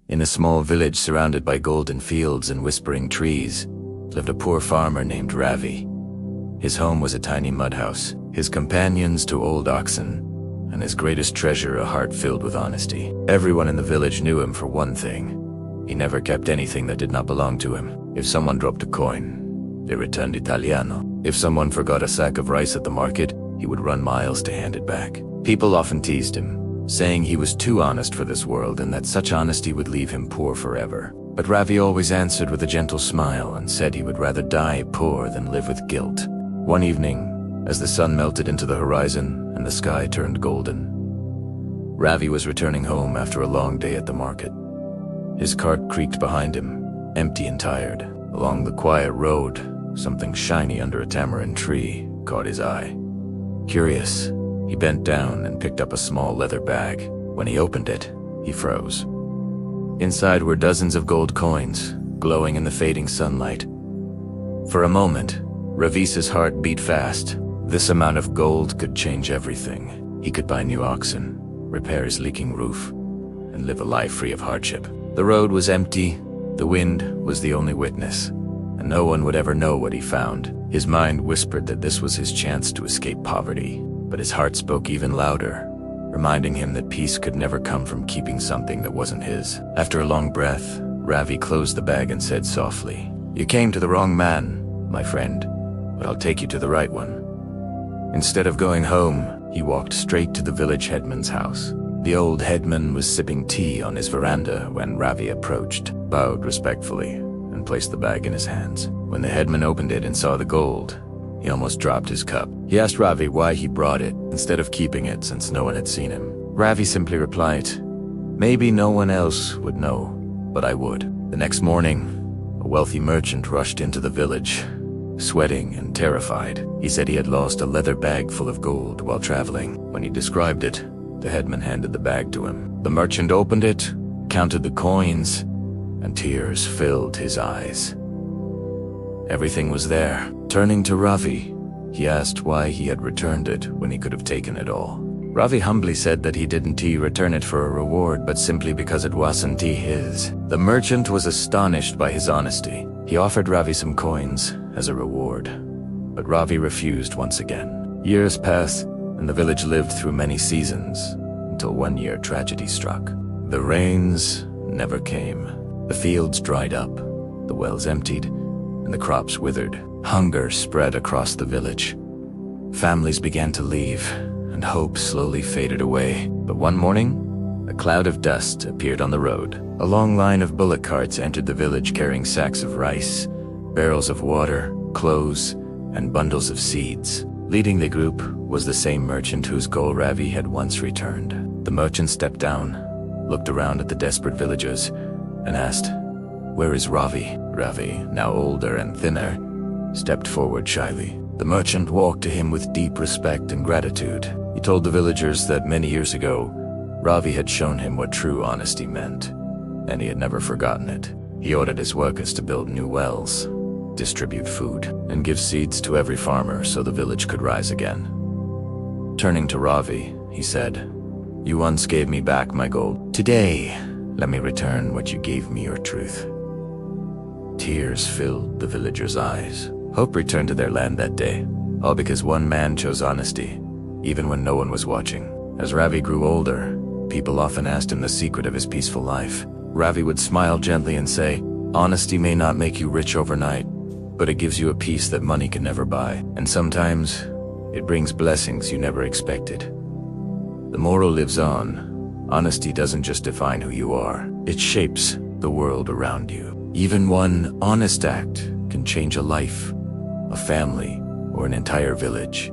In a small village surrounded by golden fields and whispering trees, lived a poor farmer named Ravi. His home was a tiny mud house, his companions two old oxen, and his greatest treasure a heart filled with honesty. Everyone in the village knew him for one thing. He never kept anything that did not belong to him. If someone dropped a coin, they returned Italiano. If someone forgot a sack of rice at the market, he would run miles to hand it back. People often teased him, saying he was too honest for this world and that such honesty would leave him poor forever. But Ravi always answered with a gentle smile and said he would rather die poor than live with guilt. One evening, as the sun melted into the horizon and the sky turned golden, Ravi was returning home after a long day at the market. His cart creaked behind him, empty and tired. Along the quiet road, something shiny under a tamarind tree caught his eye. Curious, he bent down and picked up a small leather bag. When he opened it, he froze. Inside were dozens of gold coins, glowing in the fading sunlight. For a moment, Ravi's heart beat fast. This amount of gold could change everything. He could buy new oxen, repair his leaking roof, and live a life free of hardship. The road was empty, the wind was the only witness, and no one would ever know what he found. His mind whispered that this was his chance to escape poverty, but his heart spoke even louder, reminding him that peace could never come from keeping something that wasn't his. After a long breath, Ravi closed the bag and said softly, "You came to the wrong man, my friend, but I'll take you to the right one." Instead of going home, he walked straight to the village headman's house. The old headman was sipping tea on his veranda when Ravi approached, bowed respectfully, and placed the bag in his hands. When the headman opened it and saw the gold, he almost dropped his cup. He asked Ravi why he brought it, instead of keeping it since no one had seen him. Ravi simply replied, "Maybe no one else would know, but I would." The next morning, a wealthy merchant rushed into the village, sweating and terrified. He said he had lost a leather bag full of gold while traveling. When he described it, the headman handed the bag to him. The merchant opened it, counted the coins, and tears filled his eyes. Everything was there. Turning to Ravi, he asked why he had returned it when he could have taken it all. Ravi humbly said that he didn't return it for a reward, but simply because it wasn't his. The merchant was astonished by his honesty. He offered Ravi some coins as a reward, but Ravi refused once again. Years passed, and the village lived through many seasons, until one year tragedy struck. The rains never came. The fields dried up, the wells emptied, and the crops withered. Hunger spread across the village. Families began to leave, and hope slowly faded away. But one morning, a cloud of dust appeared on the road. A long line of bullock carts entered the village carrying sacks of rice, barrels of water, clothes, and bundles of seeds. Leading the group was the same merchant whose goal Ravi had once returned. The merchant stepped down, looked around at the desperate villagers, and asked, "Where is Ravi?" Ravi, now older and thinner, stepped forward shyly. The merchant walked to him with deep respect and gratitude. He told the villagers that many years ago, Ravi had shown him what true honesty meant, and he had never forgotten it. He ordered his workers to build new wells, distribute food, and give seeds to every farmer so the village could rise again. Turning to Ravi, he said, "You once gave me back my gold. Today, let me return what you gave me, your truth." Tears filled the villagers' eyes. Hope returned to their land that day, all because one man chose honesty, even when no one was watching. As Ravi grew older, people often asked him the secret of his peaceful life. Ravi would smile gently and say, "Honesty may not make you rich overnight, but it gives you a peace that money can never buy. And sometimes, it brings blessings you never expected." The moral lives on. Honesty doesn't just define who you are, it shapes the world around you. Even one honest act can change a life, a family, or an entire village.